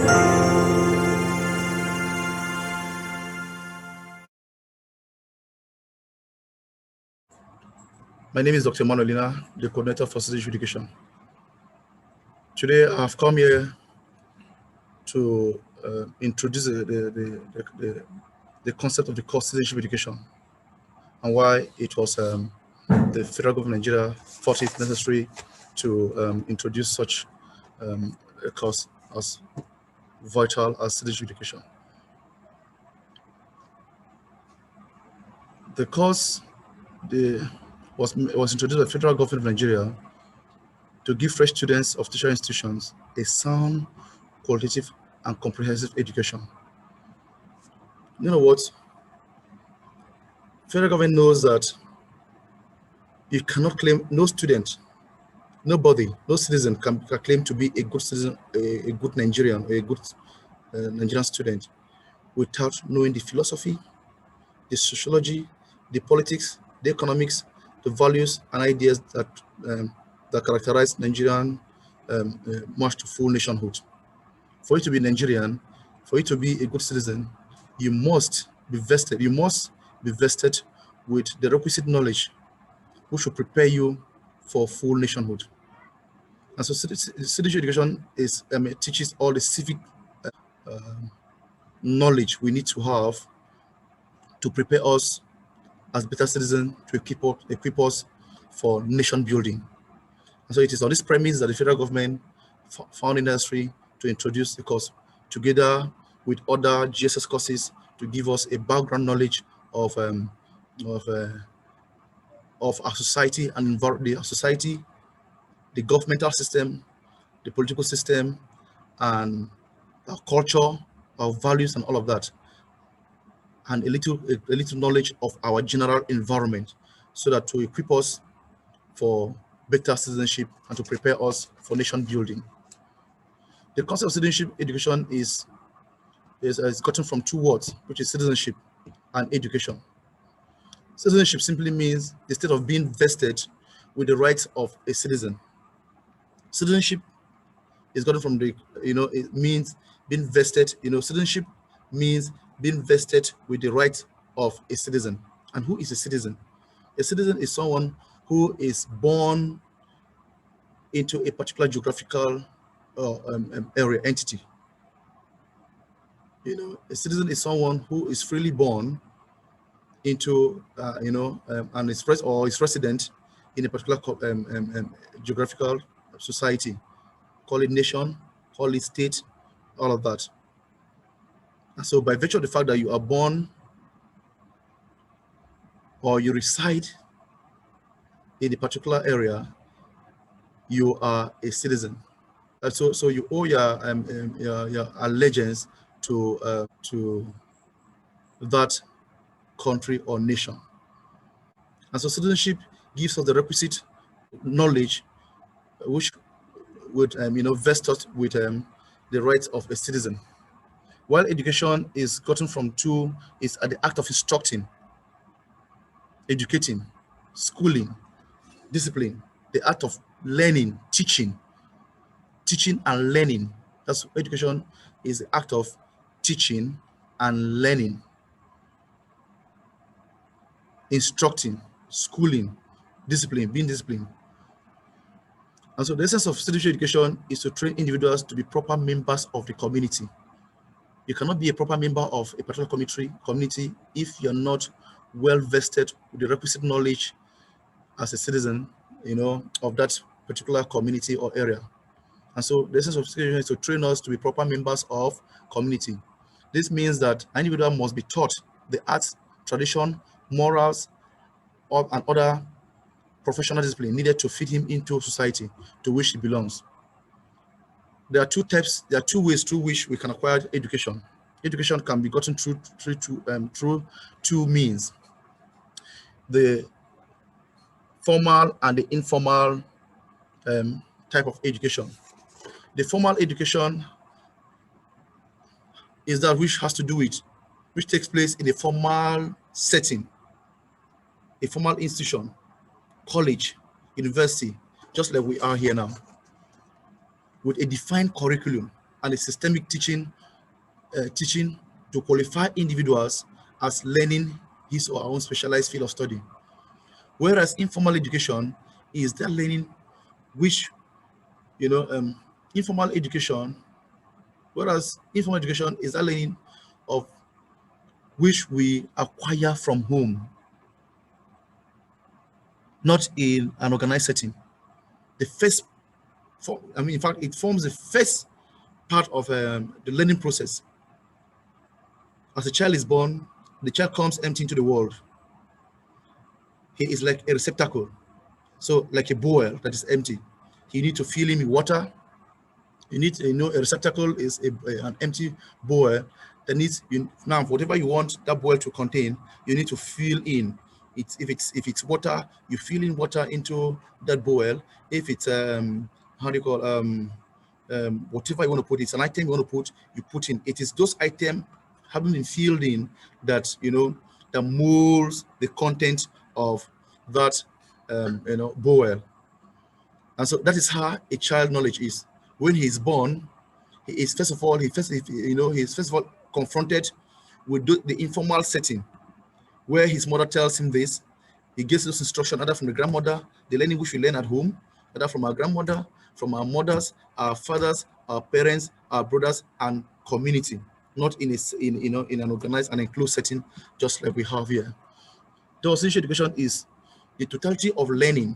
My name is Dr. Emmanuel, the coordinator for Citizenship Education. Today, I've come here to introduce the concept of the course Citizenship Education and why it was the federal government of Nigeria thought it necessary to introduce such a course as vital as Citizenship Education. The course was introduced by the federal government of Nigeria to give fresh students of tertiary institutions a sound, qualitative, and comprehensive education. You know what? Federal government knows that you cannot claim, no student, nobody, no citizen can claim to be a good citizen, a good Nigerian, or a good Nigerian student without knowing the philosophy, the sociology, the politics, the economics, the values and ideas that that characterize Nigerian march to full nationhood. For you to be Nigerian, for you to be a good citizen, you must be vested. You must be vested with the requisite knowledge, which will prepare you for full nationhood. And so, citizenship education is teaches all the civic knowledge we need to have to prepare us as better citizens, to equip us for nation building. And so, it is on this premise that the federal government found it necessary to introduce the course together with other GSS courses to give us a background knowledge of our society and the society, the governmental system, the political system, and our culture, our values, and all of that, and a little knowledge of our general environment, so that to equip us for better citizenship and to prepare us for nation building. The concept of citizenship education is gotten from two words, which is citizenship and education. Citizenship simply means the state of being vested with the rights of a citizen. Citizenship is gotten from the, it means being vested, citizenship means being vested with the rights of a citizen. And who is a citizen? A citizen is someone who is born into a particular geographical area, entity. A citizen is someone who is freely born into, and is resident in a particular geographical society. Call it nation, call it state, all of that. And so by virtue of the fact that you are born or you reside in a particular area, you are a citizen. So you owe your allegiance to that country or nation. And so citizenship gives us the requisite knowledge which would vest us with the rights of a citizen. While education is gotten from two, is at the act of instructing, educating, schooling, discipline, the act of learning, teaching and learning. That's education is the act of teaching and learning, instructing, schooling, discipline, being disciplined. And so the essence of citizenship education is to train individuals to be proper members of the community. You cannot be a proper member of a particular community if you're not well vested with the requisite knowledge as a citizen, of that particular community or area. And so the essence of citizenship is to train us to be proper members of community. This means that an individual must be taught the arts, tradition, morals, and other professional discipline needed to fit him into society to which he belongs. There are two ways through which we can acquire education. Education can be gotten through two means: the formal and the informal type of education. The formal education is that which has to do with, which takes place in a formal setting, a formal institution, college, university, just like we are here now, with a defined curriculum, and a systemic teaching to qualify individuals as learning his or her own specialized field of study. Whereas informal education is that learning which, you know, informal education, whereas informal education is that learning of which we acquire from home, not in an organized setting. The first, in fact, it forms the first part of the learning process. As a child is born, the child comes empty into the world. He is like a receptacle, so like a bowl that is empty. You need to fill him with water. You need, a receptacle is an empty bowl that needs, now whatever you want that bowl to contain, you need to fill in. If it's water, you fill in water into that bowl. If it's how do you call whatever you want to put, it's an item you want to put, you put in. It is those items having been filled in that that molds the content of that bowl. And so that is how a child knowledge is. When he is born, he is first of all confronted with the informal setting where his mother tells him this. He gets those instructions either from the grandmother, the learning which we learn at home, either from our grandmother, from our mothers, our fathers, our parents, our brothers, and community, not in an organized and enclosed setting, just like we have here. The citizenship education is the totality of learning,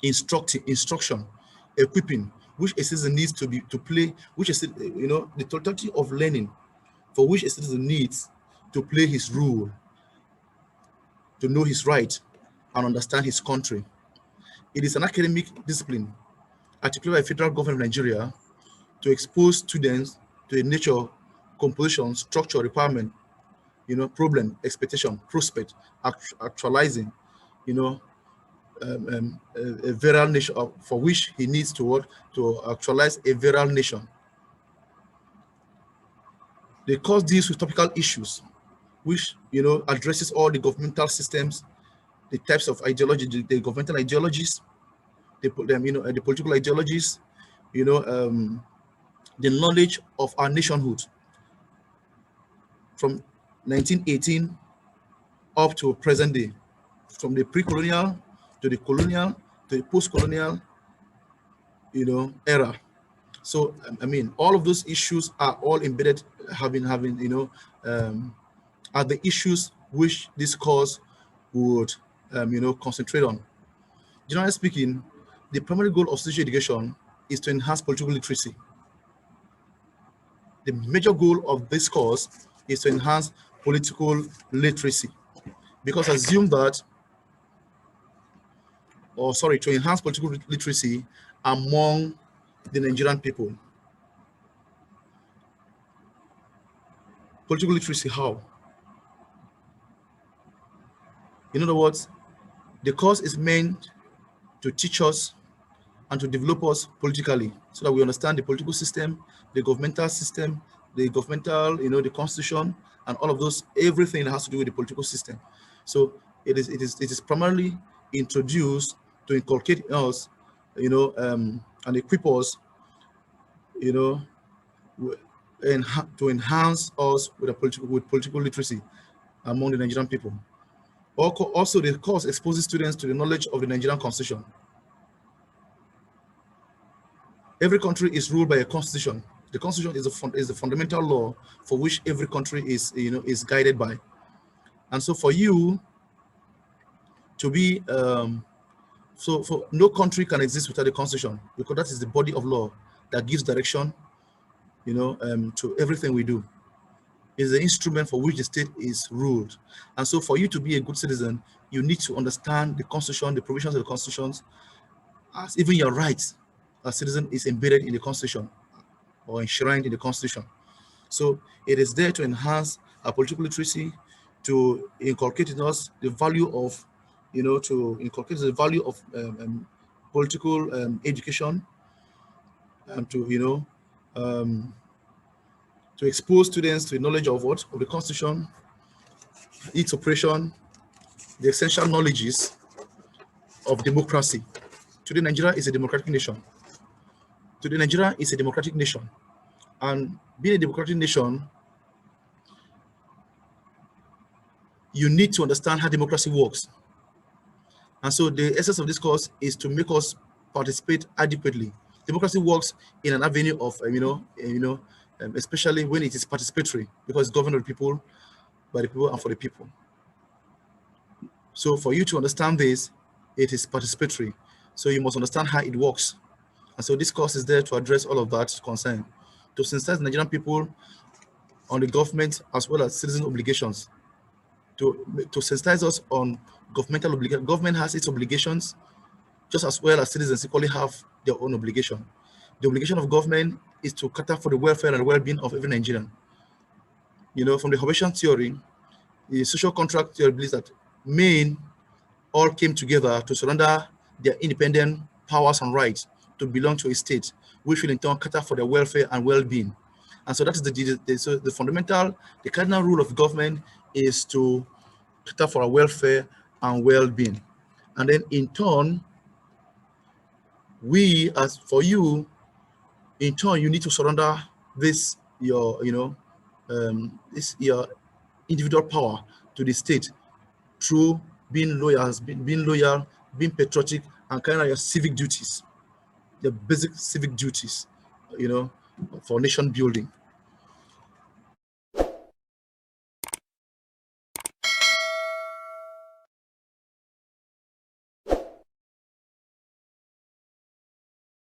instruction, equipping, which a citizen needs to play, which is the totality of learning for which a citizen needs to play his role, to know his right, and understand his country. It is an academic discipline articulated by the federal government of Nigeria to expose students to a nature, composition, structure, requirement, problem, expectation, prospect, actualizing, a virile nation, for which he needs to work to actualize a virile nation. The course deals with topical issues, which addresses all the governmental systems, the types of ideology, the governmental ideologies, the political ideologies, the knowledge of our nationhood from 1918 up to present day, from the pre-colonial to the colonial to the post-colonial, era. So all of those issues are all embedded, having are the issues which this course would concentrate on. Generally speaking, the primary goal of citizenship education is to enhance political literacy. The major goal of this course is to enhance political literacy, because assume that, to enhance political literacy among the Nigerian people. Political literacy, how? In other words, the course is meant to teach us and to develop us politically, so that we understand the political system, the governmental system, the governmental, the constitution, and all of those, everything that has to do with the political system. So it is primarily introduced to inculcate in us, and equip us, and to enhance us with political literacy among the Nigerian people. Also, the course exposes students to the knowledge of the Nigerian constitution. Every country is ruled by a constitution. The constitution is the fundamental law for which every country is guided by. And so for you to be, for no country can exist without the constitution, because that is the body of law that gives direction, to everything we do. Is the instrument for which the state is ruled. And so for you to be a good citizen, you need to understand the constitution, the provisions of the constitutions, as even your rights as citizen is embedded in the constitution or enshrined in the constitution. So it is there to enhance our political literacy, to inculcate in us the value of, political education, and to expose students to the knowledge of of the constitution, its operation, the essential knowledges of democracy. Today, Nigeria is a democratic nation. And being a democratic nation, you need to understand how democracy works. And so the essence of this course is to make us participate adequately. Democracy works in an avenue of, especially when it is participatory, because it's governed by the people, and for the people. So for you to understand this, it is participatory. So you must understand how it works. And so this course is there to address all of that concern, to sensitize Nigerian people on the government as well as citizen obligations, to sensitize us on governmental obligations. Government has its obligations just as well as citizens equally have their own obligation. The obligation of government is to cater for the welfare and well-being of every Nigerian. From the Hobbesian theory, the social contract theory believes that men all came together to surrender their independent powers and rights to belong to a state, which will in turn cater for their welfare and well-being. And so that is the fundamental, the cardinal rule of government is to cater for our welfare and well-being. And then in turn, you need to surrender this your individual power to the state through being loyal, being patriotic, and carrying out your civic duties, your basic civic duties, for nation building.